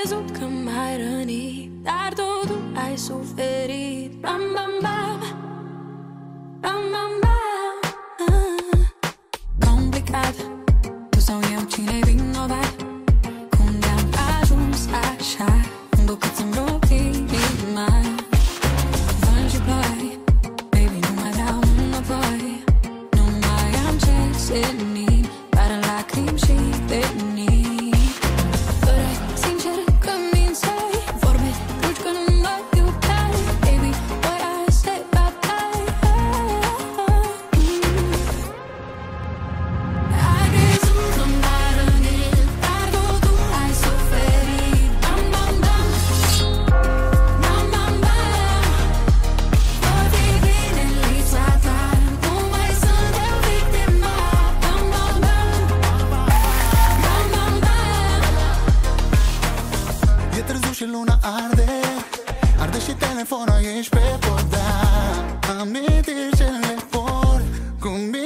crezut că m-ai rănit, dar totul ai suferit. Bam, bam, bam, bam, bam, bam. Complicat, tu sau eu, cine-i vinovat? Cum de-am ajuns așa, un bucăt să-mi rup inima. Vânt și ploi, baby, nu mai vreau înapoi. Nu mai am ce seni, doar lacrimi și venii. Păreai sincer că mințeai, vorbe dulci că nu mă iubeai. Baby, boy, I say bye-bye. Ai crezut că m-ai rănit, dar totul ai suferit. Bam, bam, bam, bam, bam, bam. Voi fi bine în lipsa ta, nu mai sunt eu victima. Bam, bam, bam, bam, bam, bam. E târziu și luna arde, arde și telefonul ești pe podea. Amintiri ce le port cu mine.